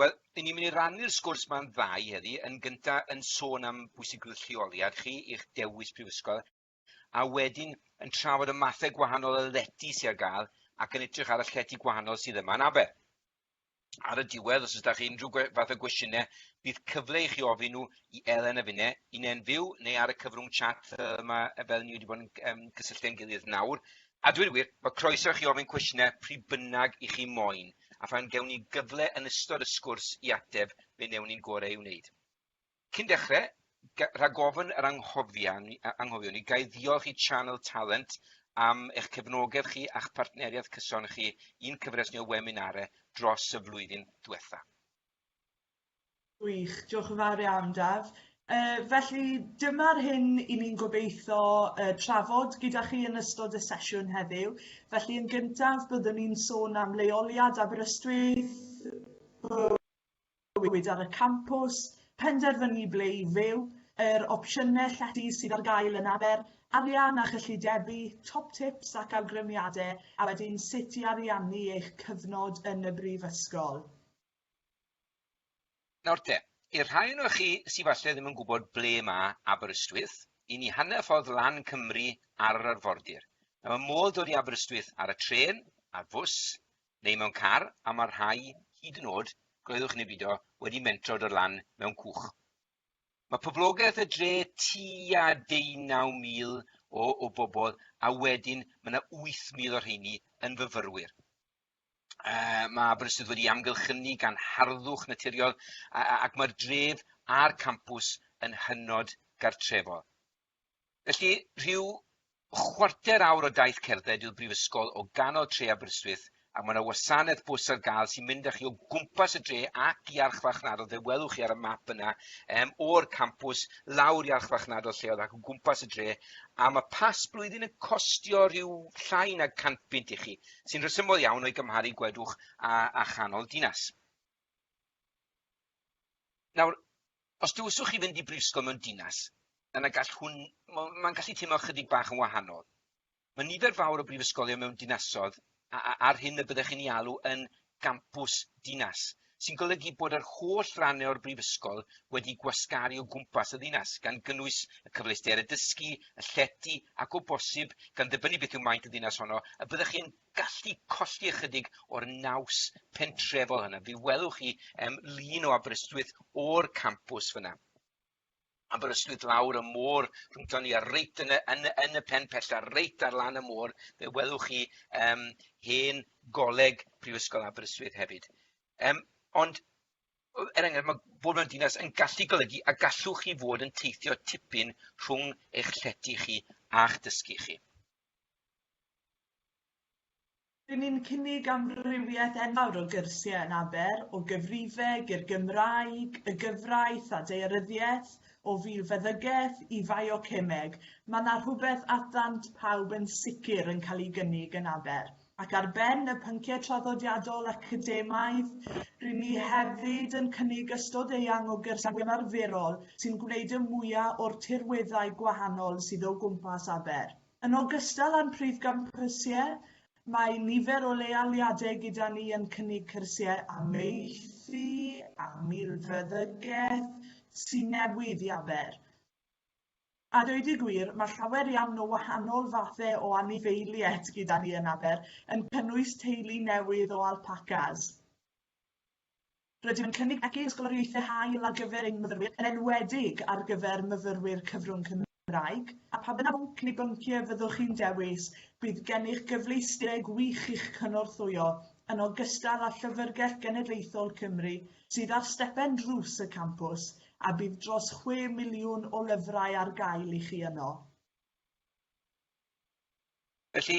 Wel, ni'n mynd i rannu'r sgwrs ma'n ddau heddi, yn gyntaf yn sôn am bwysigrwydd lleoliad chi i'ch dewis Prifysgol, a wedyn yn trafod y mathau gwahanol o lety sy'n gael ac yn edrych ar y llety gwahanol sydd yma yn Aber. Ar y diwedd, os ydych chi unrhyw fath o gwestiynau, bydd cyfle i chi ofyn nhw i Elen y funud, una'n fyw neu ar y cyfrwng chat yma fel ni wedi bod yn cysylltu'n gilydd nawr. A dweud wir, mae croeso i chi ofyn cwestiynau pryd bynnag i chi moyn, a phan gewn ni gyfle yn ystod y sgwrs i ateb fe newn ni'n gorau i'w wneud. Cyn dechrau, rhag ofyn yr anghofio ni, gai ddiolch i Channel Talent am eich cefnogaeth chi a'ch partneriaeth cyson chi i'n cyfres ni o weminarau dros y flwyddyn diwetha. Gwych, diolch yn fawr iawn, Daf. Felly, dyma'r hyn i ni'n gobeithio trafod gyda chi yn ystod y sesiwn heddiw. Felly, yn gyntaf, byddwn ni'n sôn am Lleoliad Aberystwyth, bywyd ar y campws, penderfynu ble i fyw, yr opsiynau llety sydd ar gael yn Aber, arian a chyllidebu, top tips ac awgrymiadau, a wedyn sut i ariannu eich cyfnod yn y Brifysgol. Nawr te, i'r rhai o'n chi sydd falle ddim yn gwybod ble mae Aberystwyth, i ni hanner ffordd lan Cymru ar yr arfordir. Mae modd dod i Aberystwyth ar y tren, ar fws, neu mewn car, a mae'r rhai hyd yn oed, gwleddwch neu byd wedi mentro dod lan mewn cwch. Mae poblogaeth y dre tua 19,000 o bobl, a wedyn mae yna 8,000 o'r rheini yn fyfyrwyr. Mae Aberystwyth wedi amgylchynu gan harddwch naturiol ac mae'r dref a'r campws yn hynod gartrefol. Felly, rhyw chwarter awr o daith cerdded yw'r Brifysgol o ganol tre Aberystwyth, a mae yna wasanaeth bws ar gael sy'n mynd â chi o gwmpas y dre ac i archfarchnadol, fe welwch chi ar y map yna, o'r campws lawr i archfarchnadol lleol ac o gwmpas y dre, a mae pas blwyddyn yn costio rhyw llai nag 100 punt i chi, sy'n rhesymol iawn o'i gymharu gwedwch a chanol dinas. Nawr, os dywyswch chi fynd i Brifysgol mewn dinas, mae'n gallu teimlo chydig bach yn wahanol. Mae nifer fawr o brifysgolion mewn dinasoedd ar hyn y byddech chi'n ei alw yn gampws dinas, sy'n golygu bod yr holl rannau o'r brifysgol wedi gwasgaru o gwmpas y ddinas, gan gynnwys y cyfleusterau dysgu, y llety, ac o bosib, gan ddibynnu beth yw maint y ddinas honno, y byddech chi'n gallu colli ychydig o'r naws pentrefol hynny. Fe welwch chi lun o Aberystwyth o'r campws fyna. Aberystwyth lawr y môr, rhwngton ni a reit yn y pen pella, reit ar lan y môr, fe welwch chi hen goleg Prifysgol Aberystwyth hefyd. Ond, enghraifft, mae bod mewn dinas yn gallu golygu a gallwch chi fod yn teithio tipyn rhwng eich llety chi a'ch dysgu chi. Rydyn ni'n cynnig amrywiaeth enfawr o gyrsiau yn Aber, o gyfrifeg i'r Gymraeg, y gyfraith a daearyddiaeth, o filfeddygaeth i fiocimeg. Mae yna rhywbeth addant pawb yn sicr yn cael ei gynnig yn Aber. Ac ar ben y pynciau traddodiadol academaidd, rydyn ni hefyd yn cynnig ystod eang o gyrsiau ymarferol sy'n gwneud y mwyaf o'r tirweddau gwahanol sydd o gwmpas Aber. Yn ogystal â'n prif gampwsiau, mae nifer o leoliadau gyda ni yn cynnig cyrsiau amaethu, a milfeddygaeth, sy'n newydd i Aber. A dweud y gwir, mae llawer iawn o wahanol fathau o anifeiliaid gyda ni yn Aber yn cynnwys teulu newydd o alpacas. Rydym yn cynnig ysgoloriaethau hael ar gyfer ein myfyrwyr, yn enwedig ar gyfer myfyrwyr cyfrwng Cymraeg, a pa bynnag bwnc neu bynciau fyddwch chi'n dewis, bydd gennych gyfleusterau gwych i'ch cynorthwyo, yn ogystal â Llyfrgell Genedlaethol Cymru, sydd ar stepen drws y campws, a bydd dros 6 miliwn o lyfrau ar gael i chi yno. Felly,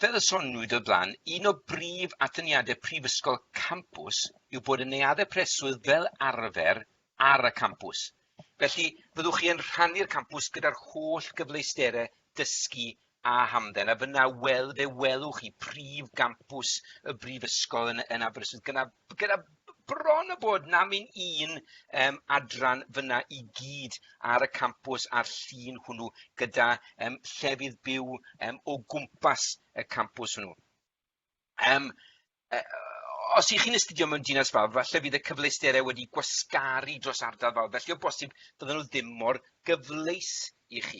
fel y soniwyd o blaen, un o brif atyniadau Prifysgol campws yw bod y neuaddau preswyl fel arfer ar y campws. Felly, fyddwch chi yn rhannu'r campws gyda'r holl gyfleusterau dysgu a hamdden, a fyna welwch chi prif gampws y Brifysgol yn Aberystwyth, gyda bron o bod na mynd un adran fyna i gyd ar y campws a'r llun hwnnw, gyda llefydd byw o gwmpas y campws hwnnw. Os ych chi'n astudio mewn dinas fawr, falle bydd y cyfleusterau wedi gwasgaru dros ardal fawr, felly o bosib fydden nhw ddim mor gyfleus i chi.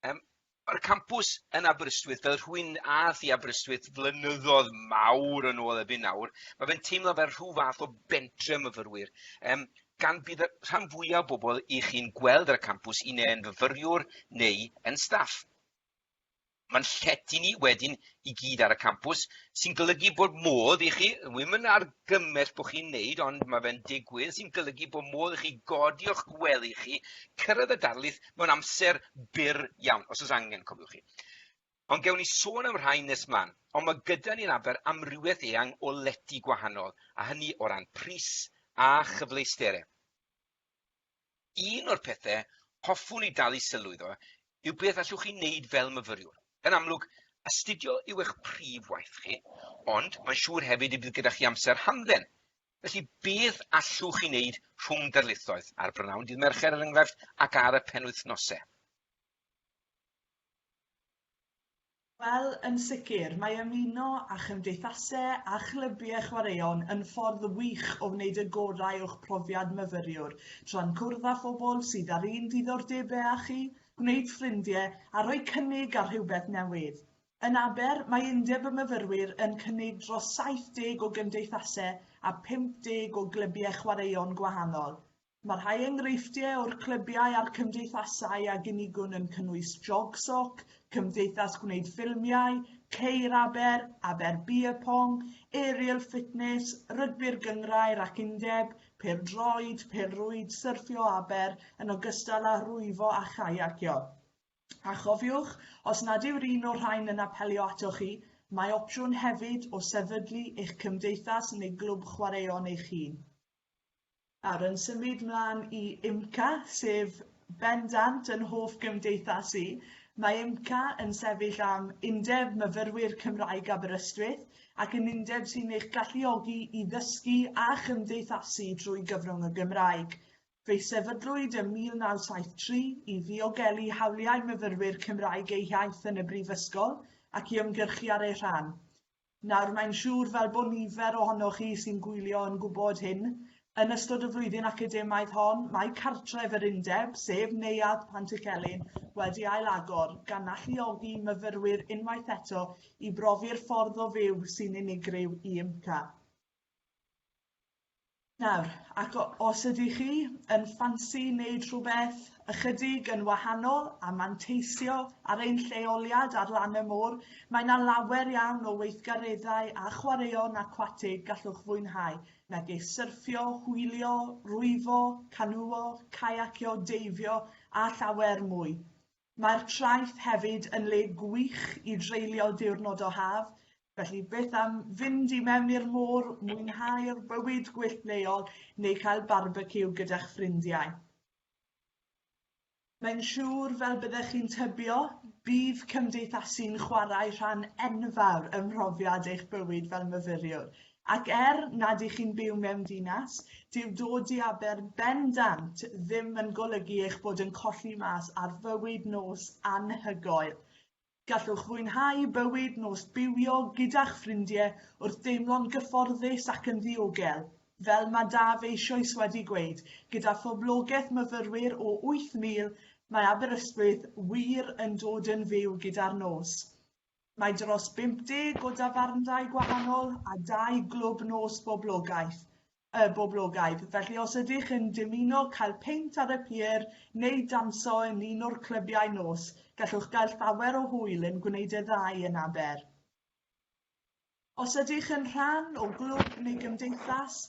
Mae'r campws yn Aberystwyth, fel rhywun ath i Aberystwyth flynyddoedd mawr yn ôl ebyn nawr, mae fe'n teimlo fel rhyw fath o bentre myfyrwyr. Gan bydd y rhan fwyaf o bobl i chi'n gweld ar y campws un yn fyfyriwr neu yn staff. Mae'n llety ni wedyn i gyd ar y campws, sy'n golygu bod modd i chi, ddim yn argymell bod chi'n neud, ond mae fe'n digwydd, sy'n golygu bod modd i chi godi o'ch gwely chi, cyrraedd y darlith mewn amser byr iawn, os oes angen, cofiwch chi. Ond gewn ni sôn am rhain nes mlaen, ond mae gyda ni'n Aber amrywiaeth eang o lety gwahanol, a hynny o ran pris a chyfleusterau. Un o'r pethau hoffwn i dal i sylw iddo yw beth allwch chi wneud fel myfyriwr. Yn amlwg, astudio yw eich prif waith chi, ond mae'n siŵr hefyd y bydd gyda chi amser hamdden. Felly beth allwch chi wneud rhwng darlithoedd ar brynawn dydd Mercher er enghraifft ac ar y penwythnosau? Wel, yn sicr, mae ymuno â chymdeithasau a chlybiau chwaraeon yn ffordd wych o wneud y gorau o'ch profiad myfyriwr, tra'n cwrdd â phobl sydd ar un diddordebau â chi, gwneud ffrindiau a rhoi cynnig ar rhywbeth newydd. Yn Aber, mae undeb y myfyrwyr yn cynnig dros 70 o gymdeithasau a 50 o glybiau chwaraeon gwahanol. Mae rhai enghreifftiau o'r clybiau a'r cymdeithasau ag unigwn yn cynnwys jogsoc, cymdeithas gwneud ffilmiau, ceir Aber, Aber beer pong, aerial fitness, rygbi'r gynghrair ac undeb, pêl-droed, pêl-rwyd, syrffio Aber, yn ogystal â rwyfo a chaiacio. A chofiwch, os nad yw'r un o'r rhain yn apelio atoch chi, mae opsiwn hefyd o sefydlu eich cymdeithas neu glwb chwaraeon eich hun. Nawr, yn symud mlaen i IMCA, sef bendant yn hoff gymdeithas i, mae IMCA yn sefyll am Undeb Myfyrwyr Cymraeg Aberystwyth ac yn undeb sy'n eich galluogi i ddysgu a chymdeithasu drwy gyfrwng y Gymraeg. Fe sefydlwyd ym 1973 i ddiogelu hawliau myfyrwyr Cymraeg eu iaith yn y Brifysgol ac i ymgyrchu ar ei rhan. Nawr, mae'n siŵr fel bod nifer ohonoch chi sy'n gwylio yn gwybod hyn, yn ystod y flwyddyn academaidd hon, mae cartref yr undeb, sef Neuadd Pantycelyn, wedi ailagor gan alluogi myfyrwyr unwaith eto i brofi'r ffordd o fyw sy'n unigryw i IMCA. Nawr, ac os ydych chi yn ffansi wneud rhywbeth ychydig yn wahanol a manteisio ar ein lleoliad ar lan y môr, mae yna lawer iawn o weithgareddau a chwaraeon aquatig gallwch fwynhau, megis syrffio, hwylio, rwyfo, canwo, caiacio, deifio a llawer mwy. Mae'r traeth hefyd yn le gwych i dreulio diwrnod o haf, felly beth am fynd i mewn i'r môr, mwynhau'r bywyd gwyllt leol neu cael barbeciw gyda'ch ffrindiau. Mae'n siŵr fel byddech chi'n tybio, bydd cymdeithasu'n chwarae rhan enfawr ym mhrofiad eich bywyd fel myfyriwr. Ac nad ych chi'n byw mewn dinas, dyw dod i Aber bendant ddim yn golygu eich bod yn colli mas ar fywyd nos anhygoel. Gallwch fwynhau bywyd nos bywio gyda'ch ffrindiau wrth deimlo'n gyfforddus ac yn ddiogel, fel mae Daf eisoes wedi gweud, gyda phoblogaeth myfyrwyr o 8,000, mae Aberystwyth wir yn dod yn fyw gyda'r nos. Mae dros 50 o dafarndai gwahanol a 2 glwb nos boblogaidd, felly os ydych yn dymuno cael peint ar y pier neu danso yn un o'r clybiau nos, gallwch gael llawer o hwyl yn gwneud y ddau yn Aber. Os ydych yn rhan o glwb neu gymdeithas,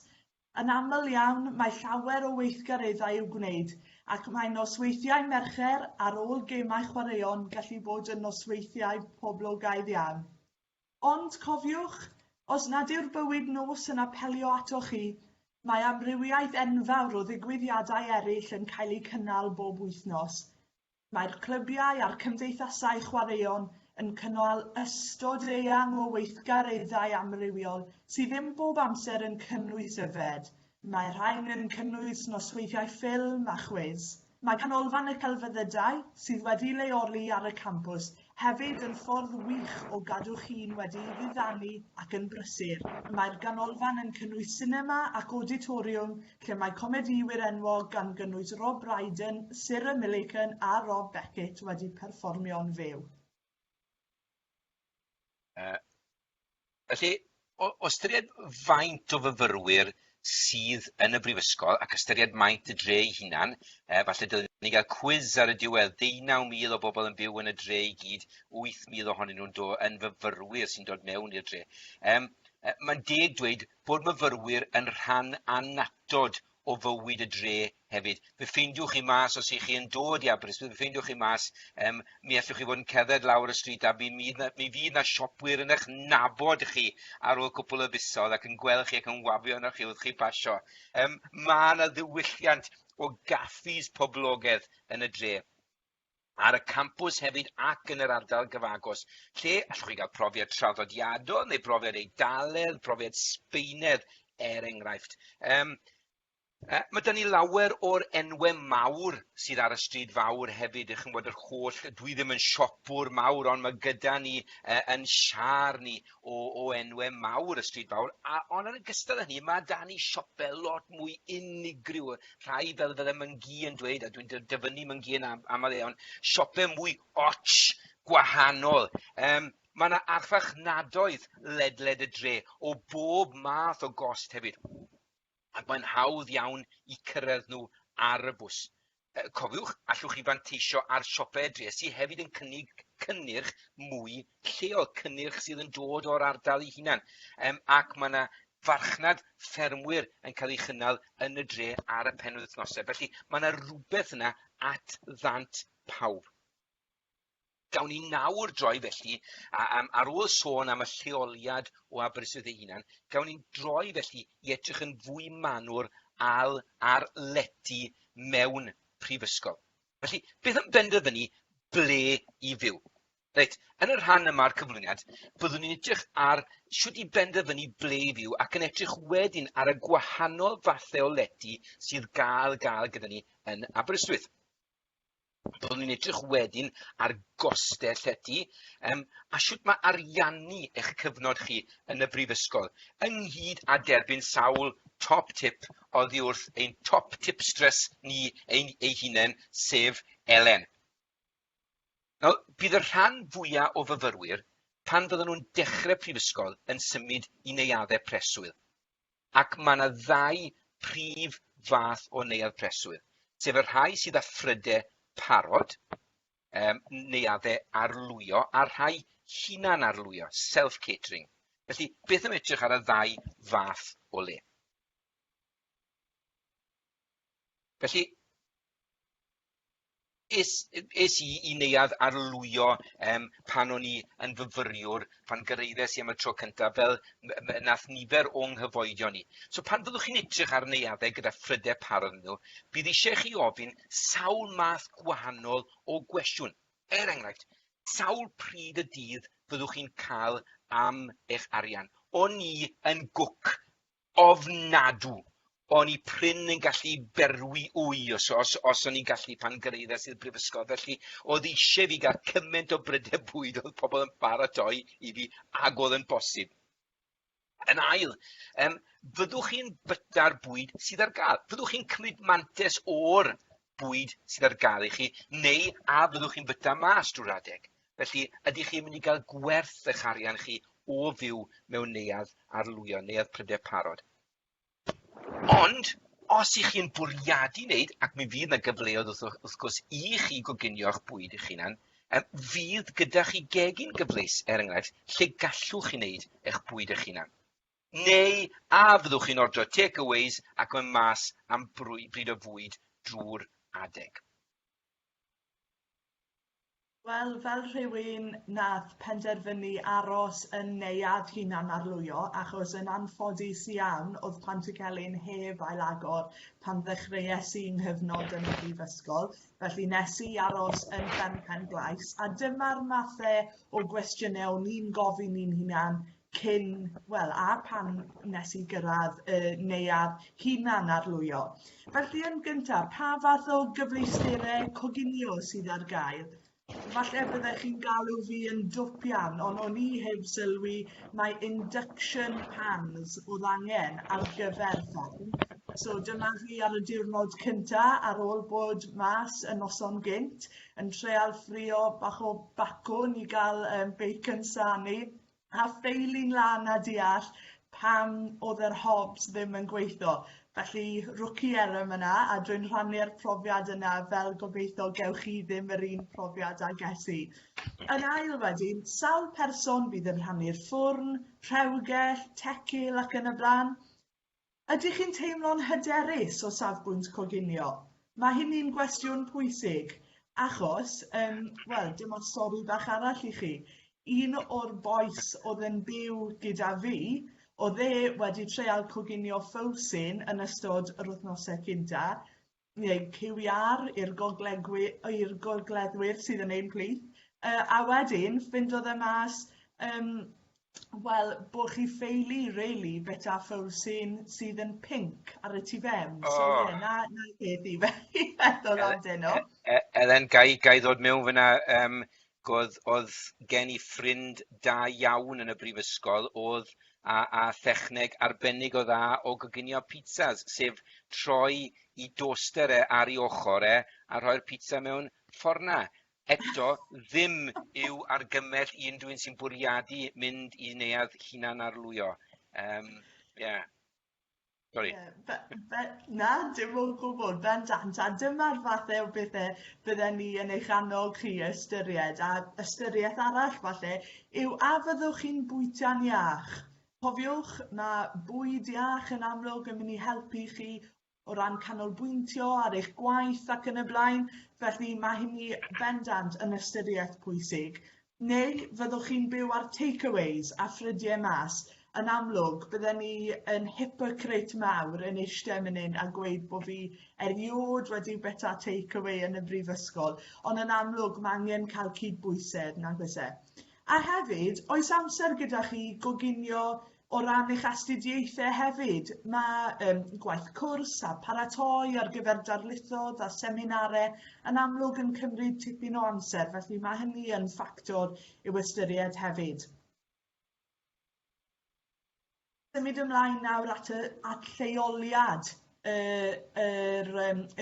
yn aml iawn mae llawer o weithgareddau i'w gwneud, ac mae nosweithiau mercher ar ôl gemau chwaraeon gallu bod yn nosweithiau poblogaidd iawn. Ond cofiwch, os nad yw'r bywyd nos yn apelio atoch chi, mae amrywiaeth enfawr o ddigwyddiadau eraill yn cael eu cynnal bob wythnos. Mae'r clybiau a'r cymdeithasau chwaraeon yn cynnal ystod eang o weithgareddau amrywiol sydd ddim bob amser yn cynnwys yfed. Mae rhain yn cynnwys nosweithiau ffilm a chwiz. Mae canolfan y celfyddydau sydd wedi leoli ar y campws Hefyd yn ffordd wych o gadw chi'n wedi ei ddiddannu ac yn brysur. Mae'r ganolfan yn cynnwys sinema ac auditoriwm lle mae comediwyr enwog gan gynnwys Rob Brydon, Sarah Millican a Rob Beckett wedi perfformio'n fyw. Felly, o ystyried faint o fyfyrwyr sydd yn y Brifysgol ac ystyried maint y dre ei hunan, falle dylwn ni gael cwiz ar y diwedd, 19,000 o bobl yn byw yn y dre i gyd, 8,000 ohonyn nhw'n yn fyfyrwyr sy'n dod mewn i'r dre. Mae'n deg dweud bod myfyrwyr yn rhan annatod o fywyd y dre hefyd. Fe ffeindiwch chi mas os ych chi yn dod i Aberystwyth, fe ffeindiwch chi mas, mi allwch chi fod yn cerdded lawr y stryd a mi fydd na siopwyr yn eich nabod chi ar ôl cwpl o fisoedd ac yn gweld chi ac yn wafio yn eich wrth chi basio. Mae yna ddiwylliant o gaffis poblogaidd yn y dre. Ar y campws hefyd ac yn yr ardal gyfagos, lle allwch chi gael profiad traddodiadol neu profiad eidaledd, profiad Sbeinedd, enghraifft. Mae dyn ni lawer o'r enwau mawr sydd ar y stryd fawr hefyd, chi'n gwybod yr holl, dwi ddim yn siopwr mawr, ond mae gyda ni yn siar ni o enwau mawr y stryd fawr, ond yn ogystal â hynny, mae da ni siopau lot mwy unigryw, rhai fel fydde myngu yn dweud, a dwi'n dyfynnu myngu yn aml iawn, siopau mwy och, gwahanol. Mae yna archfarchnadoedd ledled y dre o bob math o gost hefyd. Ac mae'n hawdd iawn i cyrraedd nhw ar y bws. Cofiwch, allwch chi fanteisio ar siopau dre sydd hefyd yn cynnyrch mwy lleol, cynnyrch sydd yn dod o'r ardal ei hunan. Ac mae yna farchnad ffermwyr yn cael ei chynnal yn y dre ar y penwythnosau. Felly mae yna rhywbeth yna at ddant pawb. Gawn ni nawr droi felly, ar ôl sôn am y lleoliad o Aberystwyth ei hunan, gawn ni'n droi felly i edrych yn fwy manwr ar lety mewn prifysgol. Felly, beth yn benderfynu ble i fyw? Reit, yn y rhan yma'r cyflwyniad, byddwn ni'n edrych ar sut i benderfynu ble i fyw ac yn edrych wedyn ar y gwahanol fathau o lety sydd gael gyda ni yn Aberystwyth. Byddwn ni'n edrych wedyn ar gostau llety a sut mae ariannu eich cyfnod chi yn y brifysgol ynghyd â derbyn sawl top tip oddi wrth ein top tipstress ni ei hunain, sef Elen. Nawr, bydd y rhan fwyaf o fyfyrwyr pan fydden nhw'n dechrau prifysgol yn symud i neuaddau preswyl. Ac mae yna ddau prif fath o neuadd preswyl, sef y rhai sydd â ffrydau parod, neuaddau arlwyo, a rhai hunan arlwyo, self-catering. Felly, beth am edrych ar y ddau fath o le? Felly, es i neuadd arlwyo pan o'n i yn fyfyriwr, pan gyrraeddes i am y tro cyntaf, fel nath nifer o'n nghyfoedion ni. So pan fyddwch chi'n edrych ar neuaddau gyda ffrydau parod nhw, bydd eisiau chi ofyn sawl math gwahanol o gwestiwn. Enghraifft, sawl pryd y dydd fyddwch chi'n cael am eich arian. O'n i yn gwc ofnadw. O'n i pryn yn gallu berwi wy os o'n i'n gallu pan gyrraeddes i'r brifysgol. Felly, oedd eisiau fi gael cymaint o brydau bwyd oedd pobl yn baratoi i fi ac oedd yn bosib. Yn ail, fyddwch chi'n byta'r bwyd sydd ar gael? Fyddwch chi'n cymryd mantes o'r bwyd sydd ar gael i chi, neu a fyddwch chi'n byta mas drwy'r adeg? Felly, ydych chi'n mynd i gael gwerth eich arian chi o fyw mewn neuadd arlwyo, neuadd prydau parod? Ond, os ych chi'n bwriadu wneud, ac mi fydd yna gyfleoedd wrth gwrs i chi goginio eich bwyd eich hunan, fydd gyda chi gegin gyfleus, enghraifft, lle gallwch chi wneud eich bwyd eich hunan. Neu, a fyddwch chi'n ordro take-aways ac yn mas am bryd o fwyd drwy'r adeg. Wel, fel rhywun nath penderfynu aros yn neuadd hunan arlwyo, achos yn anffodus iawn oedd Pantycelyn heb ailagor pan ddechreuais i'n nghyfnod yn y brifysgol, felly nes i aros yn Pen Llais, a dyma'r mathau o gwestiynau o'n i'n gofyn i'n hunan cyn, wel, a pan nes i gyrraedd neuadd hunan arlwyo. Felly yn gyntaf, pa fath o gyfleusterau coginio sydd ar gael? Falle byddech chi'n galw fi yn dwpian, ond o'n i heb sylwi mae induction pans oedd angen ar gyfer ffarm. So dyma fi ar y diwrnod cynta ar ôl bod mas y noson gynt yn treal ffrio bach o bacwn i gael bacon sani a ffeili'n lan a deall pam oedd yr hobs ddim yn gweithio. Felly, rwci erym yna, a dwi'n rhannu'r profiad yna fel gobeithio gewch chi ddim yr un profiad a ges i. Yn ail wedyn, sawl person bydd yn rhannu'r ffwrn, rhewgell, tecil ac yn y blaen? Ydych chi'n teimlo'n hyderus o safbwynt coginio? Mae hynny'n gwestiwn pwysig, achos, wel, dim ond stori bach arall i chi. Un o'r bois oedd yn byw gyda fi, oedd e wedi treal coginio ffowsyn yn ystod yr wythnosau cynta, neu cywiar i'r gogleddwyr sydd yn ein plith, a wedyn ffindodd e mas, wel, bod chi ffeili, really, bita ffowsyn sydd yn pink ar y tu fewn. So, ie, na beth i feddwl amdyn nhw. Elen, gai ddod mewn fyna, oedd gen i ffrind da iawn yn y Brifysgol, oedd a thechneg arbennig o dda o goginio pizzas, sef troi i doster ar ei ochr a rhoi'r pizza mewn fforna. Eto, ddim yw argymell unrhyw un sy'n bwriadu mynd i neuadd hunan arlwyo. Sorry. Na, dim o'n gwybod, bendant, a dyma'r fathau o bethau bydden ni yn eich annog chi ystyried, a ystyried arall falle yw a fyddwch chi'n bwyta'n iach. Cofiwch, mae bwyd iach yn amlwg yn mynd i helpu chi o ran canolbwyntio ar eich gwaith ac yn y blaen, felly mae hynny bendant yn ystyried pwysig. Neu fyddwch chi'n byw ar takeaways a ffridiau mas. Yn amlwg, bydden ni yn hypocrite mawr yn eistedd fan hyn a gweud bod fi eriod wedi bita takeaway yn y Brifysgol, ond yn amlwg mae angen cael cydbwysedd, nag oes e. A hefyd, oes amser gyda chi goginio o ran eich astudiaethau hefyd. Mae gwaith cwrs a paratoi ar gyfer darlithoedd a seminarau yn amlwg yn cymryd tipyn o amser, felly mae hynny yn ffactor i'w ystyried hefyd. Symud ymlaen nawr at lleoliad yr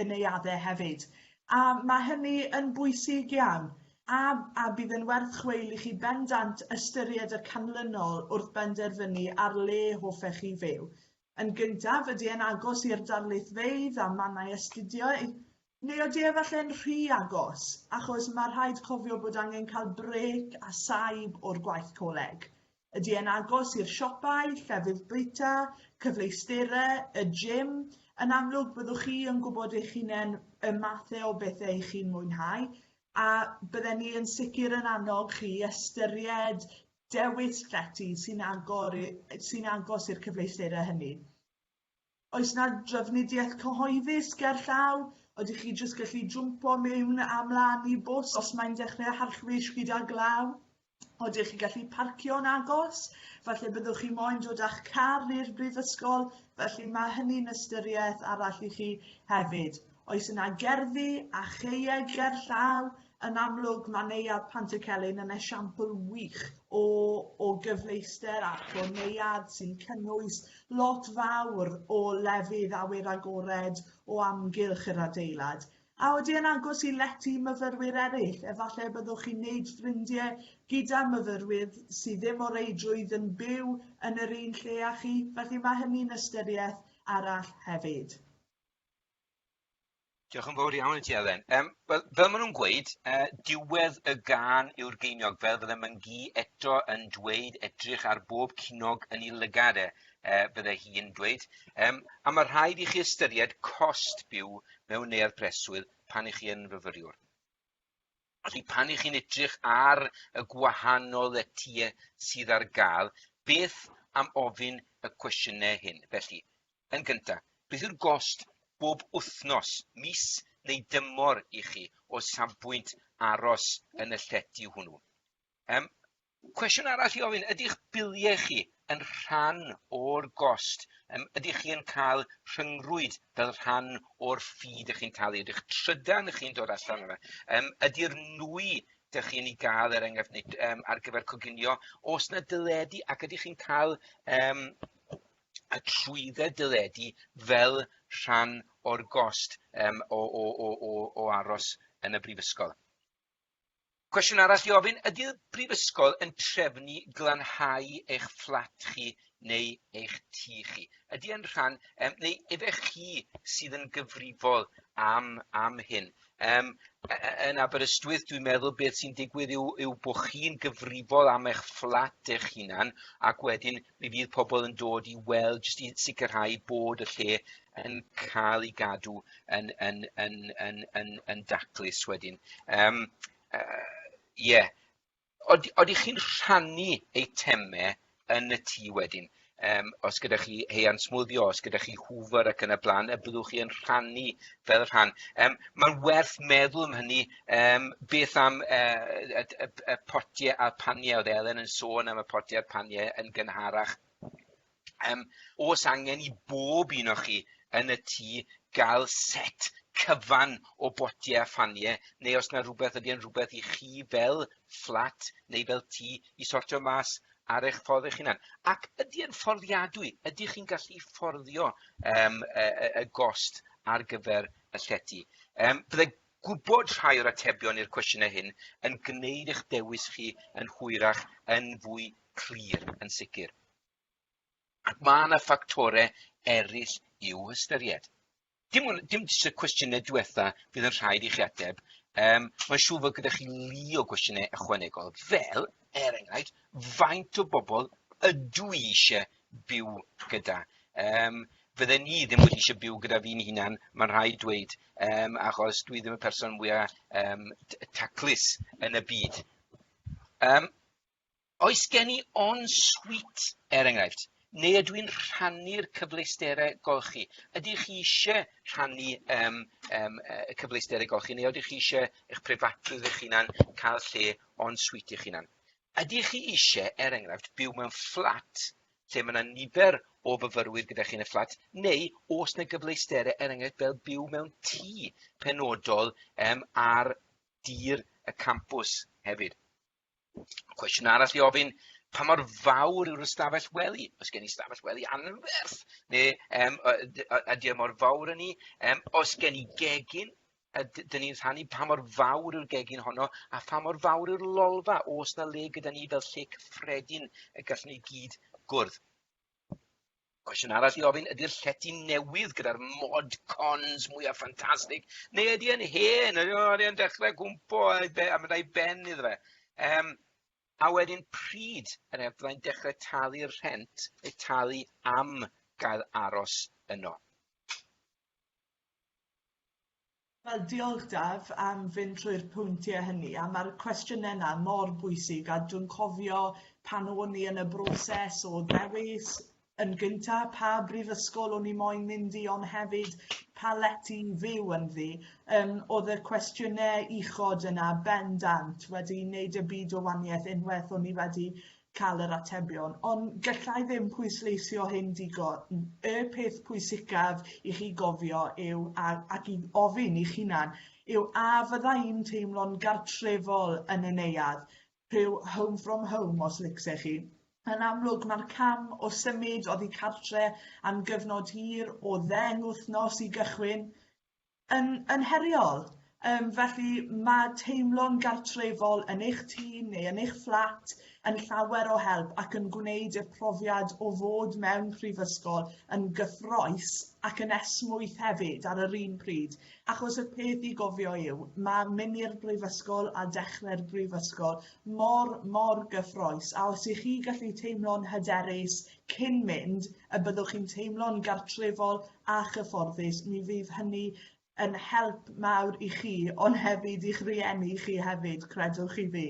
neuaddau hefyd. A mae hynny yn bwysig iawn. A bydd yn werth chweil i chi bendant ystyried y canlynol wrth benderfynu ar le hoffech chi fyw. Yn gyntaf, ydy e'n agos i'r darlithfeydd a mannau astudio, neu ydy e falle'n rhy agos, achos mae rhaid cofio bod angen cael brec a saib o'r gwaith coleg. Ydy e'n agos i'r siopau, llefydd bwyta, cyfleusturau, y gym. Yn amlwg byddwch chi yn gwybod eich hunain y mathau o bethau eich chi'n mwynhau, a bydden ni yn sicr yn annog chi ystyried dewis llety sy'n agos i'r cyfleusturau hynny. Oes na drafnidiaeth cyhoeddus gerllaw? Ydych chi jyst gallu jwmpo mewn a mlaen i bws os mae'n dechrau harchwys gyda glaw? Ydych chi gallu parcio'n agos? Falle byddwch chi moyn dod â'ch car i'r Brifysgol, felly mae hynny'n ystyriaeth arall i chi hefyd. Oes yna gerddi a cheued gerllaw? Yn amlwg mae neuadd Pantycelyn yn esiampl wych o gyfleuster ac o neuadd sy'n cynnwys lot fawr o lefydd awyr agored o amgylch yr adeilad. A wedi yn agos i lety myfyrwyr eraill, efallai byddwch chi'n gwneud ffrindiau gyda myfyrwyr sydd ddim o reidrwydd yn byw yn yr un lle â chi, felly mae hynny'n ystyriaeth arall hefyd. Diolch yn fawr iawn i ti, Elen. Fel maen nhw'n gweud, diwedd y gân yw'r geiniog, fel fydde Myngi eto yn dweud edrych ar bob cinog yn ei lygad bydde hi'n dweud. A mae rhaid i chi ystyried cost byw mewn neuadd preswyl pan i chi yn fyfyriwr. Felly pan i chi'n edrych ar y gwahanol letïau sydd ar gael, beth am ofyn y cwestiynau hyn? Felly, yn gyntaf, beth yw'r gost bob wythnos, mis neu dymor i chi o safbwynt aros yn y llety hwnnw? Cwestiwn arall i ofyn, ydych biliau chi yn rhan o'r gost? Ydych chi'n cael rhyngrwyd fel rhan o'r ffid ych chi'n talu? Ydych trydan ych chi'n dod allan yma? Ydy'r nwy ydych chi'n ei gael enghraifft ar gyfer coginio? Oes yna dyledu ac ydych chi'n cael y trwyddau dyledu fel rhan o'r gost o aros yn y brifysgol? Cwestiwn arall i ofyn, ydy'r brifysgol yn trefnu glanhau eich fflat chi neu eich tŷ chi? Ydy e'n rhan, neu efech chi sydd yn gyfrifol am hyn? Yn Aberystwyth, dwi'n meddwl beth sy'n digwydd yw bod chi'n gyfrifol am eich fflat eich hunan, ac wedyn mi fydd pobl yn dod i weld jyst i sicrhau bod y lle yn cael ei gadw yn daclus wedyn. Odych chi'n rhannu eitemau yn y tŷ wedyn? Os gyda chi heian smwddio, os gyda chi hwfr ac yn y blaen, y byddwch chi yn rhannu fel rhan. Mae'n werth meddwl am hynny, beth am y potiau a paniau, oedd Elen yn sôn am y potiau a paniau yn gynharach. Oes angen i bob un o chi yn y tŷ gael set cyfan o botiau a phaniau, neu os yna rhywbeth ydy yn rhywbeth i chi fel fflat neu fel tŷ i sortio mas ar eich ffordd eich hunan. Ac ydy e'n fforddiadwy? Ydych chi'n gallu fforddio y gost ar gyfer y llety? Byddai gwybod rhai o'r atebion i'r cwestiynau hyn yn gwneud eich dewis chi yn hwyrach yn fwy clir yn sicr. Ac mae yna ffactorau eraill i'w hystyried. Dim jyst y cwestiynau diwetha fydd yn rhaid i chi ateb. Mae'n siŵr fod gyda chi lu o gwestiynau ychwanegol, fel, enghraifft, faint o bobl ydw i eisiau byw gyda? Fydden ni ddim wedi eisiau byw gyda fi'n hunan, mae'n rhaid dweud, achos dwi ddim y person mwyaf taclus yn y byd. Oes gen i en-suite, enghraifft, neu ydw i'n rhannu'r cyfleusterau golchi? Ydych chi eisiau rhannu y cyfleusterau golchi, neu ydych chi eisiau eich preifatrwydd eich hunan cael lle en-suite eich hunan? Ydych chi eisiau, enghraifft, byw mewn fflat lle mae yna nifer o fyfyrwyr gyda chi yn y fflat, neu oes yna gyfleusterau, enghraifft, fel byw mewn tŷ penodol ar dir y campws hefyd? Cwestiwn arall i ofyn, pa mor fawr yw'r ystafell wely? Os gen i ystafell wely anferth? Neu ydy mor fawr yn ni? Os gen i gegin, dyn ni'n rhannu pa mor fawr yw'r gegin honno, a pa mor fawr yw'r lolfa? Os na le gyda ni fel lle cyffredin y gallwn ni gyd gwrdd? Cwestiwn arall i ofyn, ydy'r llety newydd gyda'r mod cons mwyaf ffantastig? Neu ydy e'n hen? Ydy e'n dechrau gwmpo a mynd a'i ben iddo fe? A wedyn pryd yn byddai'n dechrau talu'r rhent, neu talu am gael aros yno? Wel, diolch Daf am fynd trwy'r pwyntiau hynny, a mae'r cwestiynau yna mor bwysig, a dwi'n cofio pan o'n i yn y broses o ddewis yn gyntaf pa brifysgol o'n i moyn mynd i, ond hefyd pa lety fyw yn ddi. Oedd y cwestiynau uchod yna bendant wedi wneud y byd o waniaeth unwaith o'n i wedi cael yr atebion, ond gallai ddim pwysleisio hyn digon. Y peth pwysicaf i chi gofio yw, ac i ofyn i'ch hunan, yw a fyddai'n teimlo'n gartrefol yn y neuadd, rhyw home from home os licsech chi. Yn amlwg, mae'r cam o symud oddi cartre am gyfnod hir o 10 wythnos i gychwyn yn heriol. Felly mae teimlo'n gartrefol yn eich tŷ neu yn eich fflat yn llawer o help ac yn gwneud y profiad o fod mewn prifysgol yn gyffrous ac yn esmwyth hefyd ar yr un pryd. Achos y peth i gofio yw, mae mynd i'r brifysgol a dechrau'r brifysgol mor gyffrous, a os ych chi gallu teimlo'n hyderus cyn mynd, y byddwch chi'n teimlo'n gartrefol a chyfforddus, mi fydd hynny yn help mawr i chi, ond hefyd i'ch rieni chi hefyd, credwch chi fi.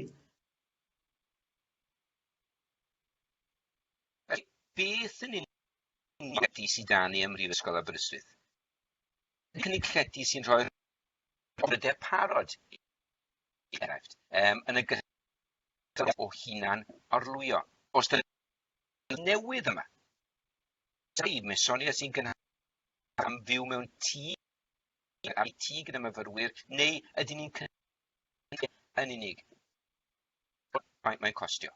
Beth yn union llety sydd da ni ym Mhrifysgol Aberystwyth? Cynnig llety sy'n rhoi'r brydau parod i enghraifft yn y gyda o hunan orlwyo. Os dyn newydd yma. Mae Sonia sy'n gynhara am fyw mewn tŷ, am tŷ gyda myfyrwyr, neu ydyn ni'n cynnig yn unig? Mae'n costio.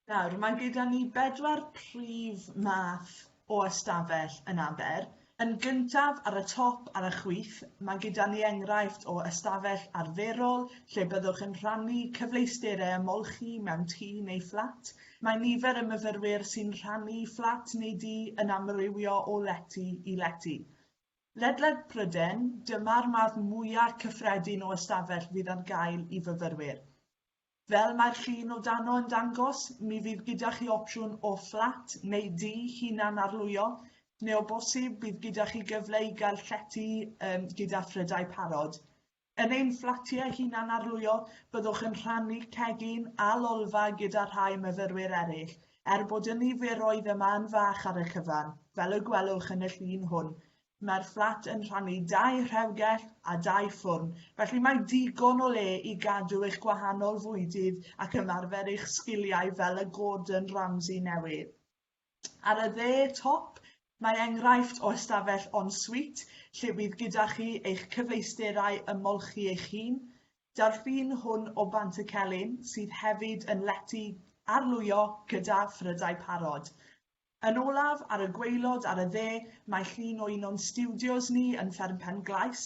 Nawr, mae gyda ni 4 prif math o ystafell yn Aber. Yn gyntaf, ar y top, ar y chwith, mae gyda ni enghraifft o ystafell arferol, lle byddwch yn rhannu cyfleusterau ymolchi mewn tŷ neu fflat. Mae nifer y myfyrwyr sy'n rhannu fflat neu dŷ yn amrywio o lety i lety. Ledled Pryden, dyma'r math mwyaf cyffredin o ystafell fydd ar gael i fyfyrwyr. Fel mae'r llun o dano yn dangos, mi fydd gyda chi opsiwn o fflat neu dŷ hunan arlwyo, neu o bosib bydd gyda chi gyfle i gael llety gyda phrydau parod. Yn ein fflatiau hunan arlwyo, byddwch yn rhannu cegin a lolfa gyda rhai myfyrwyr eraill, bod y niferoedd yma yn fach ar y cyfan, fel y gwelwch yn y llun hwn. Mae'r fflat yn rhannu 2 rhewgell a 2 ffwrn, felly mae digon o le i gadw eich gwahanol fwydydd ac ymarfer eich sgiliau fel y Gordon Ramsay newydd. Ar y dde top, mae enghraifft o ystafell ensuite, lle bydd gyda chi eich cyfleusterau ymolchi eich hun. Da'r llun hwn o Bant y Celyn sydd hefyd yn lety arlwyo gyda phrydau parod. Yn olaf, ar y gwaelod ar y dde, mae llun o un o'n studios ni yn fferm Pen Llais.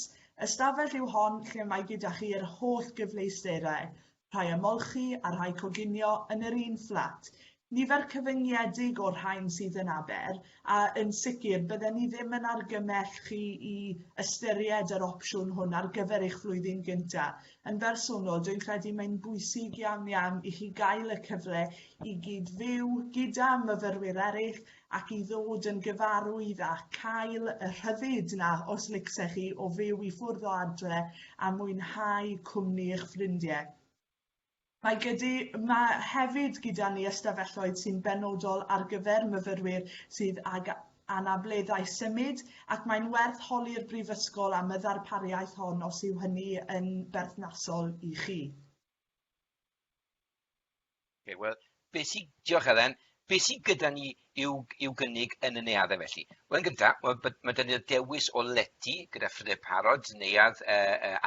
Ystafell yw hon lle mae gyda chi yr holl gyfleusterau, rhai ymolchi a rhai coginio yn yr un fflat. Nifer cyfyngedig o'r rhain sydd yn Aber, a yn sicr bydden ni ddim yn argymell chi i ystyried yr opsiwn hwn ar gyfer eich flwyddyn gyntaf. Yn bersonol, dwi'n credu mae'n bwysig iawn i chi gael y cyfle i gyd fyw gyda myfyrwyr eraill ac i ddod yn gyfarwydd a cael y rhyddid na os licsech chi o fyw i ffwrdd o adre a mwynhau cwmni eich ffrindiau. Mae hefyd gyda ni ystafelloedd sy'n benodol ar gyfer myfyrwyr sydd ag anableddau symud ac mae'n werth holi'r Brifysgol am y ddarpariaeth hon os yw hynny yn berthnasol i chi. Diolch Elen. Beth sydd gyda ni i'w gynnig yn y neuaddau felly? Wel, yn gyntaf, mae dyn ni'r dewis o lety gyda phrydau parod, neuadd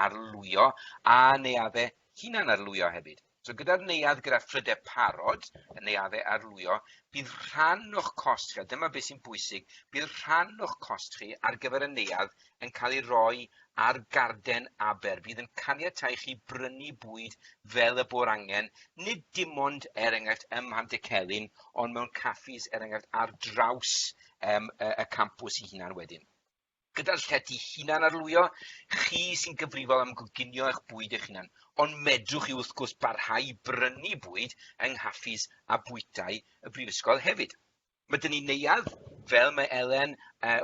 arlwyo a neuaddau hunan arlwyo hefyd. So gyda'r neuadd gyda phrydau parod, y neuaddau arlwyo, bydd rhan o'ch cost chi, a dyma beth sy'n bwysig, bydd rhan o'ch cost chi ar gyfer y neuadd yn cael ei roi ar garden Aber. Bydd yn caniatáu chi brynu bwyd fel y bo'r angen, nid dim ond enghraifft ym Mhant y Celyn, ond mewn caffis enghraifft ar draws y campws ei hunan wedyn. Gyda'r llety hunan arlwyo, chi sy'n gyfrifol am goginio eich bwyd eich hunan, ond medrwch chi wrth gwrs barhau brynu bwyd yng nghaffis a bwytau y Brifysgol hefyd. Mae dyn ni neuadd, fel mae Elen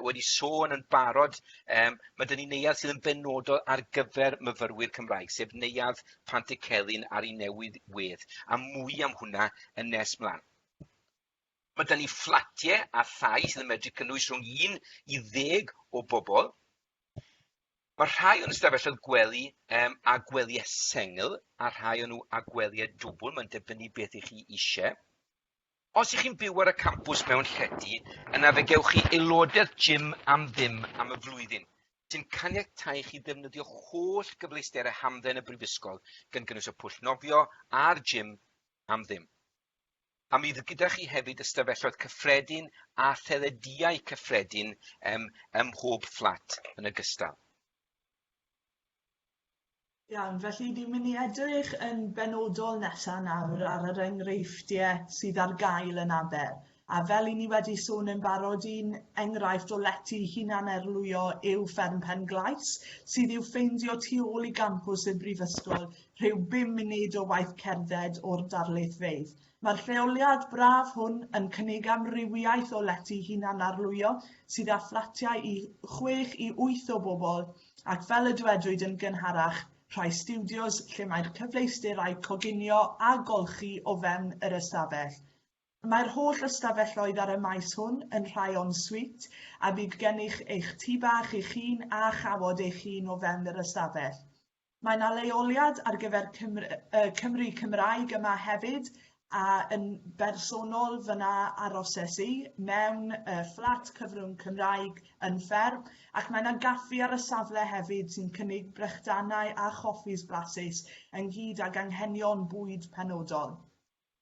wedi sôn yn barod, mae dyn ni neuadd sydd yn benodol ar gyfer myfyrwyr Cymraeg, sef neuadd Pant y Celyn ar ei newydd wedd, a mwy am hwnna yn nes mlaen. Mae dyn ni fflatiau a thai sydd yn medru cynnwys rhwng 1 i 10 o bobl. Mae rhai o'n ystafelloedd gwely a gweliau sengl, a rhai o'n nhw a gweliau dwbl, mae'n dibynnu beth ych chi eisiau. Os ych chi'n byw ar y campws mewn llety, yna fe gewch chi aelodaeth gym am ddim am y flwyddyn, sy'n caniatáu chi ddefnyddio holl gyfleusterau hamdden y Brifysgol, gan gynnwys y pwll nofio a'r gym am ddim. A mi fydd gyda chi hefyd ystafelloedd cyffredin a thelediau cyffredin ym mhob fflat yn ogystal. Iawn, felly dwi'n mynd i edrych yn benodol nesaf nawr ar yr enghreifftiau sydd ar gael yn Aber. A fel i ni wedi sôn yn barod, un enghraifft o lety hunan arlwyo yw fferm Pen Llais, sydd i'w ffeindio tu ôl i gampws y Brifysgol rhyw 5 munud o waith cerdded o'r darlithfeydd. Mae'r lleoliad braf hwn yn cynnig amrywiaeth o lety hunan arlwyo sydd â fflatiau i 6 i 8 o bobl ac fel y dywedwyd yn gynharach, rhai studios lle mae'r cyfleusterau coginio a golchi o fewn yr ystafell. Mae'r holl ystafelloedd ar y maes hwn yn rhai ensuite a bydd gennych eich tŷ bach eich hun a chawod eich hun o fewn yr ystafell. Mae yna leoliad ar gyfer Cymru Cymraeg yma hefyd a yn bersonol fyna aroses I mewn fflat cyfrwng Cymraeg yn fferm, ac mae yna gaffi ar y safle hefyd sy'n cynnig brechdannau a choffis blasus ynghyd ag anghenion bwyd penodol.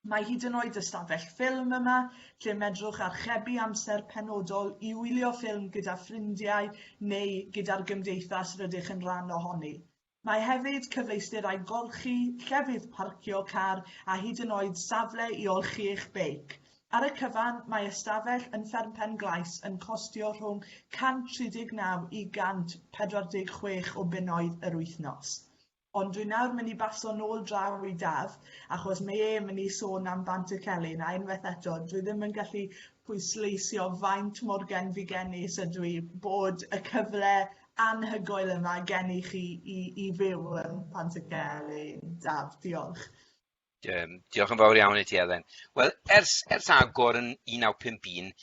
Mae hyd yn oed ystafell ffilm yma, lle medrwch archebu amser penodol I wylio ffilm gyda ffrindiau neu gyda'r gymdeithas rydych yn rhan ohoni. Mae hefyd cyfleusterau golchi, llefydd parcio car a hyd yn oed safle I olchi eich beic. Ar y cyfan, mae ystafell yn fferm Pen Glais yn costio rhwng £139 I £146 o bunnoedd yr wythnos. Ond dwi nawr mynd I baso nôl draw I Daf, achos mae mynd I sôn am bant y celyn, a unwaith eto, dwi ddim yn gallu pwysleisio faint mor genfigenus ydw I bod y cyfle anhygoel yma gen I chi I fyw yn bant y celyn. Daf, diolch. Diolch yn fawr iawn I ti, Elen. Wel, ers agor yn 1951,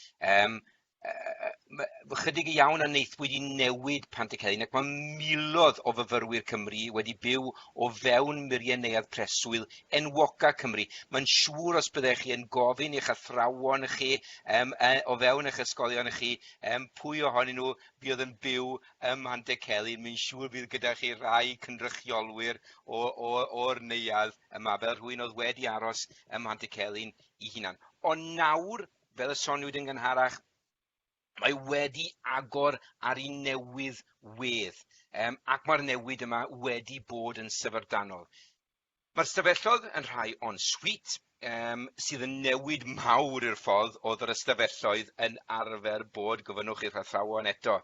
chydig iawn a wneith wedi newid Pant y Celyn, ac mae miloedd o fyfyrwyr Cymru wedi byw o fewn murieneuadd preswyl enwoca Cymru. Mae'n siŵr os byddech chi yn gofyn i'ch athrawon chi, o fewn eich ysgolion chi, pwy ohonyn nhw bydd yn byw ym Pant y Celyn. Mae'n siŵr bydd gyda chi rai cynrychiolwyr o'r neuadd yma, fel rhywun oedd wedi aros ym Pant y Celyn I hunan. Ond nawr, fel y soniwyd yn gynharach, mae wedi agor ar ei newydd wedd, ac mae'r newid yma wedi bod yn syfrdanol. Mae'r stafelloedd yn rhai ensuite, sydd yn newid mawr i'r ffordd oedd yr ystafelloedd yn arfer bod, gofynnwch i'r athrawon eto.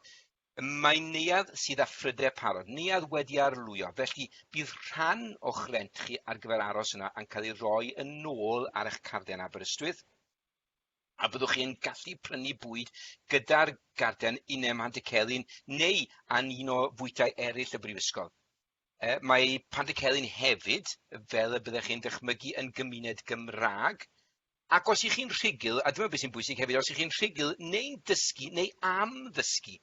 Mae neuadd sydd â ffrydau parod, neuadd wedi arlwyo, felly bydd rhan o'ch rent chi ar gyfer aros yna yn cael ei roi yn ôl ar eich carden Aberystwyth, a byddwch chi'n gallu prynu bwyd gyda'r garden unem Pant y Celyn neu an un o fwytau eraill y Brifysgol. Mae Pant y Celyn hefyd, fel y byddech chi'n dychmygu yn gymuned Gymraeg, ac os ych chi'n rhugl, a dyma beth sy'n bwysig hefyd, os ych chi'n rhugl neu'n dysgu neu am ddysgu,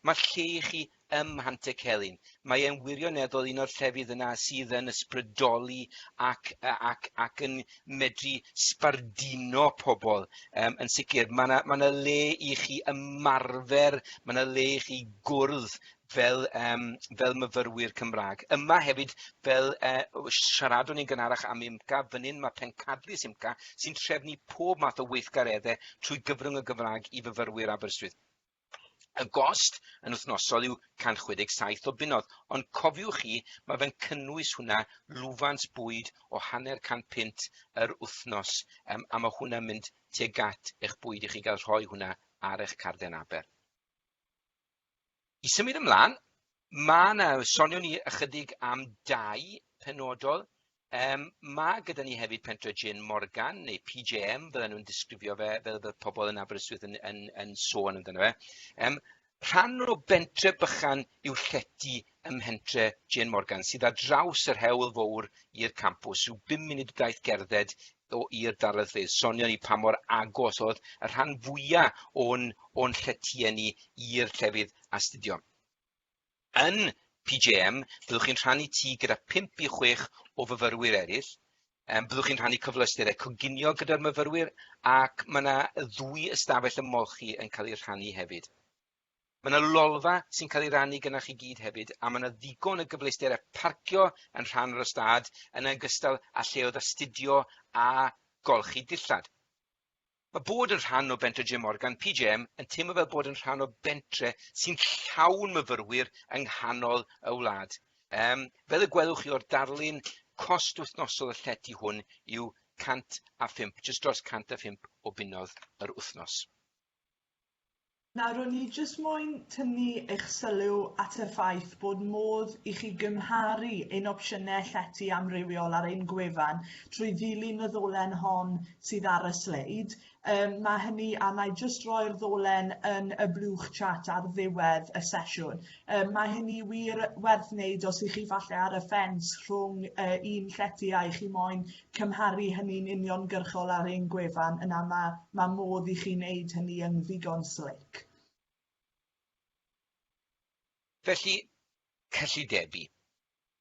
mae lle chi ym Pant y Celyn. Mae e'n wirioneddol un o'r llefydd yna sydd yn ysbrydoli ac yn medru sbardino pobl. Yn sicr, mae yna le I chi ymarfer, mae yna le I chi gwrdd fel myfyrwyr Cymraeg. Yma hefyd fel siaradwn ni'n gynharach am IMCA, fan hyn mae pencadlys IMCA sy'n trefnu pob math o weithgareddau trwy gyfrwng y Gymraeg I fyfyrwyr Aberystwyth. Y gost yn wythnosol yw £167 o bunnoedd, ond cofiwch chi, mae fe'n cynnwys hwnna lwfans bwyd o £100 yr wythnos, a mae hwnna'n mynd tuag at eich bwyd I chi gael rhoi hwnna ar eich carden Aber. I symud ymlaen, mae yna, soniwn ni ychydig am 2 penodol. Mae gyda ni hefyd pentre Jane Morgan neu PJM, fydden nhw'n disgrifio fe fel pobl yn Aberystwyth yn sôn amdano fe. Rhan o bentre bychan yw llety ym mhentre Jane Morgan, sydd ar draws yr hewl fowr i'r campws, rhyw 5 munud daeth gerdded i'r darlithfeydd. Sonion ni pa mor agos oedd y rhan fwyaf o'n lletyau ni i'r llefydd astudio. Yn PJM, byddwch chi'n rhannu tŷ gyda 5 I 6 o fyfyrwyr eraill. Byddwch chi'n rhannu cyfleusterau coginio gyda'r myfyrwyr, ac mae yna 2 ystafell ymolchi yn cael ei rhannu hefyd. Mae yna lolfa sy'n cael ei rannu gynna'ch chi gyd hefyd, a mae yna ddigon o gyfleusterau parcio yn rhan o'r ystad yn ogystal â lleoedd astudio a golchi dillad. Mae bod yn rhan o bentre Jane Morgan, PJM, yn teimlo fel bod yn rhan o bentre sy'n llawn myfyrwyr yng nghanol y wlad. Fel y gwelwch chi o'r darlun, cost wythnosol y llety hwn yw 105, jyst dros 105 o bunnoedd yr wythnos. Nawr, o'n I jyst moyn tynnu eich sylw at y ffaith bod modd I chi gymharu ein opsiynau llety amrywiol ar ein gwefan trwy ddilyn y ddolen hon sydd ar y sleid. Mae hynny, a na I jyst roi'r ddolen yn y blwch chat ar ddiwedd y sesiwn. Mae hynny wir werth wneud os ych chi falle ar y ffens rhwng un llety a chi moyn cymharu hynny'n uniongyrchol ar ein gwefan, yna mae modd I chi wneud hynny yn ddigon slick. Felly, cyllidebu.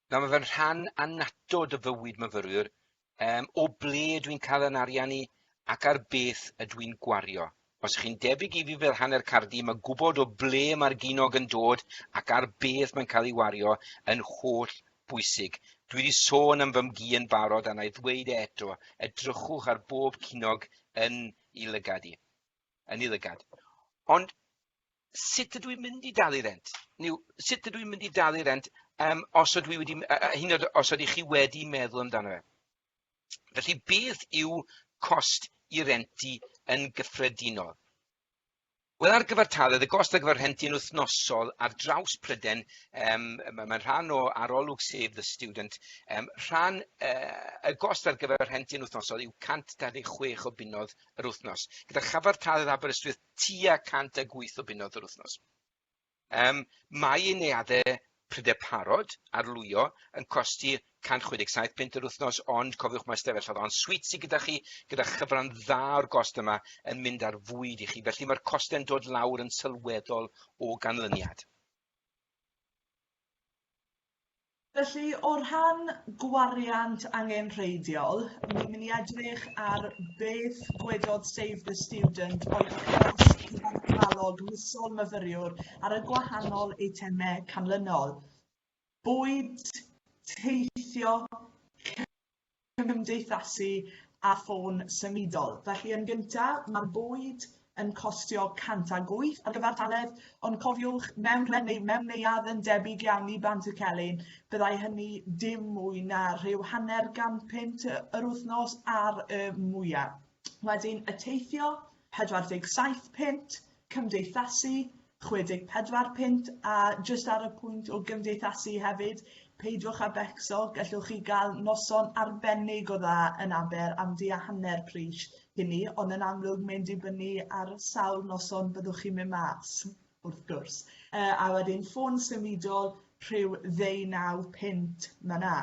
Nawr mae fe'n rhan annatod o fywyd myfyrwyr o ble dwi'n cael yn ariannu ac ar beth ydw i'n gwario. Os ych chi'n debyg i fi fel hanner cardi, mae gwybod o ble mae'r ginog yn dod ac ar beth mae'n cael ei wario yn holl bwysig. Dwi wedi sôn am fy mgi yn barod a na i ddweud eto, edrychwch ar bob cinog yn ei lygad. Ond sut ydw i'n mynd i dalu rent? Sut ydw i'n mynd i dalu rent os ydw i wedi, hyd yn oed os ydych chi wedi meddwl amdano fe? Felly beth yw cost i renti yn gyffredinol? Wel, ar gyfartaledd, y gost ar gyfer rhentu yn wythnosol ar draws Prydain, mae'n rhan o arolwg Save the Student, y gost ar gyfer rhentu yn wythnosol yw 126 o bunnoedd yr wythnos, gyda chyfartaledd Aberystwyth tua 108 o bunnoedd yr wythnos. Mae unedau Prydain parod arlwyo yn costi 167 punt yr wythnos, ond cofiwch mae ystafell ond sweet sydd gyda chi, gyda chyfran dda o'r gost yma yn mynd ar fwyd i chi. Felly mae'r costau'n dod lawr yn sylweddol o ganlyniad. Felly, o'r rhan gwariant angenrheidiol, ni'n mynd i edrych ar beth gwedodd Save the Student o'i cost cyfartalog misol myfyriwr ar y gwahanol eitemau canlynol. Bwyd, teithio, cymdeithasu a ffôn symudol. Felly yn gyntaf, mae'r bwyd yn costio 108 ar gyfartaledd, ond cofiwch mewn neuadd yn debyg iawn i bant y celyn, byddai hynny dim mwy na rhyw hanner gan punt yr wythnos ar y mwyaf. Wedyn y teithio, 47 punt, cymdeithasu, 64 punt, a jyst ar y pwynt o gymdeithasu hefyd, peidwch â becso, gallwch chi gael noson arbennig o dda yn Aber am tua hanner pris hynny, ond yn amlwg mae'n dibynnu ar sawl noson byddwch chi'n mynd mas, wrth gwrs. A wedyn ffôn symudol rhyw 19 punt myna.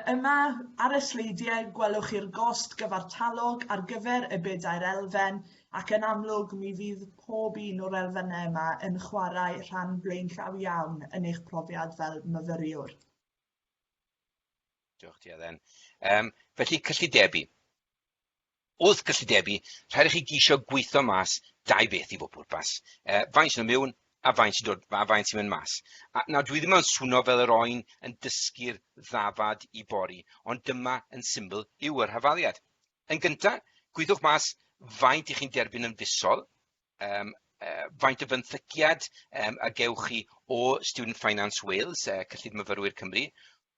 Yma ar y sleidiau gwelwch chi'r gost gyfartalog ar gyfer y bydau'r elfen, ac yn amlwg mi fydd pob un o'r elfennau yma yn chwarae rhan blaenllaw iawn yn eich profiad fel myfyriwr. Diolch ti, Eden. Felly cyllidebu. Wrth gyllidebu, rhaid i chi gisio gweithio mas dau beth i fod pwrpas. Faint sy'n mewn a faint sy'n mynd mas. Nawr, dwi ddim yn swno fel yr oen yn dysgu'r ddafad i bori, ond dyma yn symbol yw yr hafaliad. Yn gyntaf, gwyddwch mas faint i chi'n derbyn yn fusol, faint o fenthygiad a gewch chi o Student Finance Wales, cyllid myfyrwyr Cymru.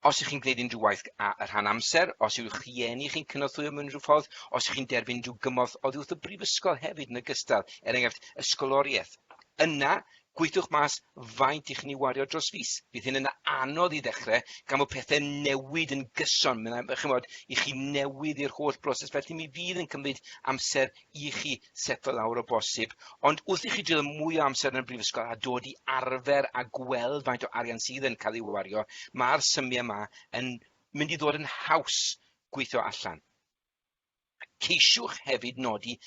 Os ych chi'n gwneud unrhyw waith ar rhan amser, os yw'ch rhieni chi'n cynorthwyo mewn unrhyw ffordd, os ych chi'n derbyn unrhyw gymorth oddi wrth y Brifysgol hefyd yn ogystal, enghraifft ysgoloriaeth. Yna, gweithwch mas faint i'ch ni wario dros fis. Bydd hyn yn anodd i ddechrau gan fod pethau newid yn gyson. I chi newid i'r holl broses, felly mi fydd yn cymryd amser i chi setlo lawr o bosib. Ond wrth i chi drio mwy o amser yn y Brifysgol a dod i arfer a gweld faint o arian sydd yn cael ei wario, mae'r symiau yma yn mynd i ddod yn haws gweithio allan. Ceisiwch hefyd nodi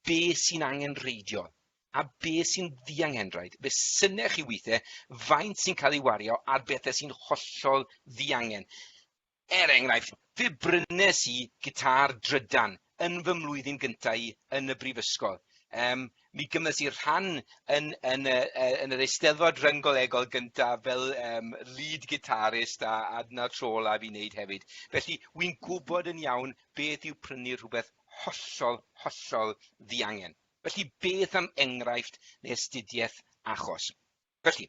beth sy'n angenrheidiol a beth sy'n ddiangenrhaid. Fe synech chi weithiau faint sy'n cael ei wario ar bethau sy'n hollol ddiangen. Enghraifft, fe brynes i gitar drydan yn fy mlwyddyn gyntaf i yn y Brifysgol. Mi gymys i rhan yn yr Eisteddfod ryngolegol gyntaf fel lead gitarist a na tro la fi'n neud hefyd. Felly, wy'n gwybod yn iawn beth yw prynu rhywbeth hollol ddiangen. Felly, beth am enghraifft neu astudiaeth achos? Felly,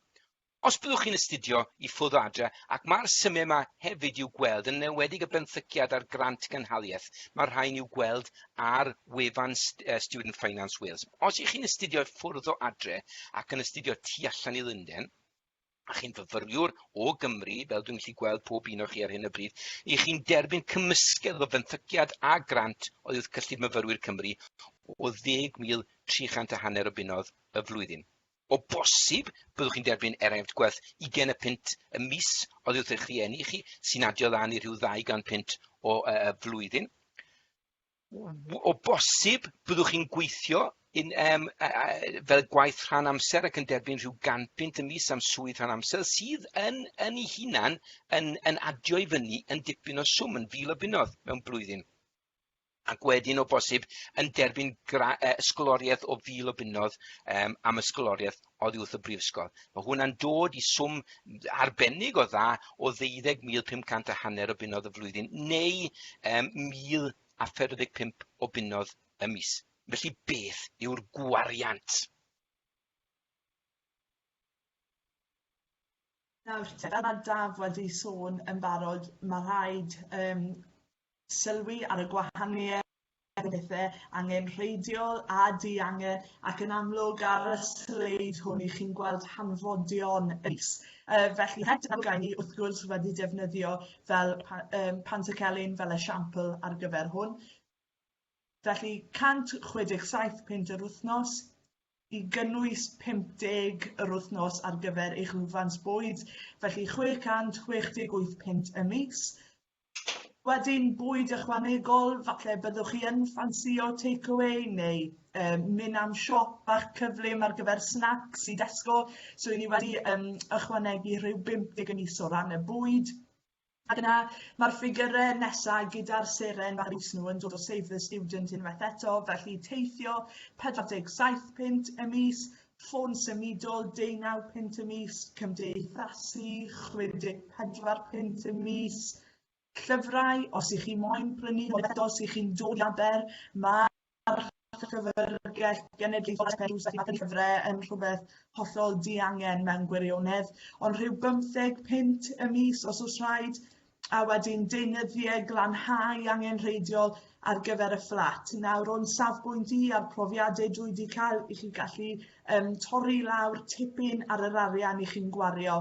os byddwch chi'n astudio i ffwrdd adre, ac mae'r symiau yma hefyd i'w gweld yn enwedig y benthyciad ar grant gynhaliaeth, mae'r rhain i'w gweld ar wefan Student Finance Wales. Os ych chi'n astudio ffwrdd o adre ac yn astudio tu allan i Lundain, a chi'n fyfyriwr o Gymru, fel dwi'n gallu gweld pob un o chi ar hyn o bryd, i chi'n derbyn cymysgedd o benthyciad a grant oedd wrth cyllid myfyrwyr Cymru o 10,300 o bunnoedd y flwyddyn. O bosib, byddwch chi'n derbyn enghraifft gwerth 20 punt y mis oddi wrth eich rhieni chi, sy'n adio lan i rhyw 200 punt o flwyddyn. O bosib, byddwch chi'n gweithio fel gwaith rhan amser ac yn derbyn rhyw 100 y mis am swydd rhan amser sydd yn ei hunan yn adio i fyny yn dipyn o swm yn 1,000 o bunnoedd mewn blwyddyn. Ac wedyn o bosib yn derbyn ysgoloriaeth o 1,000 o bunnoedd am ysgoloriaeth oddi wrth y Brifysgol. Mae hwnna'n dod i swm arbennig o dda o 12,500 o bunnoedd y flwyddyn neu 1,045 o bunnoedd y mis. Felly beth yw'r gwariant? Nawr, fel mae Daf wedi sôn yn barod, mae rhaid sylwi ar y gwahaniaeth bethau angenrheidiol a diangen ac yn amlwg ar y sleid hwn i chi'n gweld hanfodion y mis. Felly het yn gael ni wrth gwrs wedi defnyddio fel pantycelyn fel esiampl ar gyfer hwn. Felly 167 punt yr wythnos i gynnwys 50 yr wythnos ar gyfer eich lwfans bwyd. Felly 668 punt y mis. Wedyn bwyd ychwanegol, falle byddwch chi yn ffansio takeaway neu mynd am siop bach cyflym ar gyfer snacks i Tesco. So ni wedi ychwanegu rhyw 50 yn is o ran y bwyd. Ac yna mae'r ffigurau nesaf gyda'r seren ar is nhw yn dod o Save the Student unwaith eto, felly teithio 47 punt y mis, ffôn symudol 19 punt y mis, cymdeithasu 64 punt y mis, llyfrau, os ych chi moyn prynu, os ych chi'n dod i Aber, mae'r llyfrgell genedlaethol llyfrau yn rhywbeth hollol diangen mewn gwirionedd, ond rhyw 15 punt y mis os oes rhaid, a wedyn deunyddiau glanhau angenrheidiol ar gyfer y fflat. Nawr, o'n safbwynt i a'r profiadau dwi wedi cael, i chi gallu torri lawr tipyn ar yr arian i chi'n gwario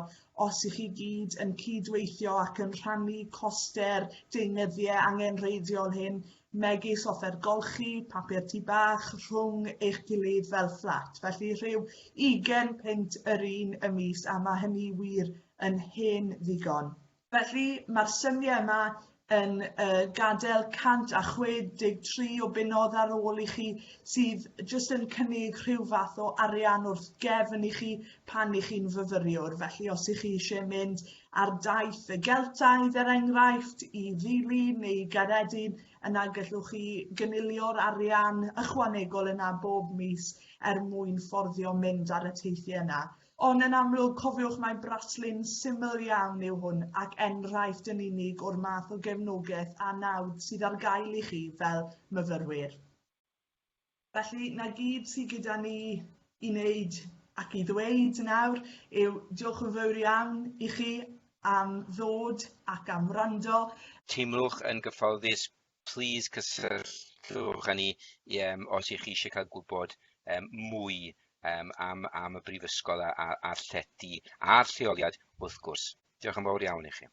os ych chi gyd yn cydweithio ac yn rhannu coster deunyddiau angenrheidiol hyn megis offer golchi, papur tŷ bach, rhwng eich gilydd fel fflat. Felly rhyw 20 punt yr un y mis, a mae hynny wir yn hen ddigon. Felly mae'r symiau yma yn gadael 163 o bunnoedd ar ôl i chi sydd jyst yn cynnig rhyw fath o arian wrth gefn i chi pan i chi'n fyfyriwr. Felly os ych chi eisiau mynd ar daith y Geltaidd er enghraifft i ddilyn neu Garedin, yna gallwch chi ganilio'r arian ychwanegol yna bob mis mwyn fforddio mynd ar y teithiau yna. Ond yn amlwg, cofiwch mai braslun syml iawn yw hwn ac enghraifft yn unig o'r math o gefnogaeth a nawd sydd ar gael i chi fel myfyrwyr. Felly, na gyd sydd gyda ni i wneud ac i ddweud nawr yw diolch yn fawr iawn i chi am ddod ac am wrando. Teimlwch yn gyfforddus, please cysylltwch â ni os ych chi eisiau cael gwybod mwy am y Brifysgol a'r llety a'r lleoliad wrth gwrs. Diolch yn fawr iawn i chi.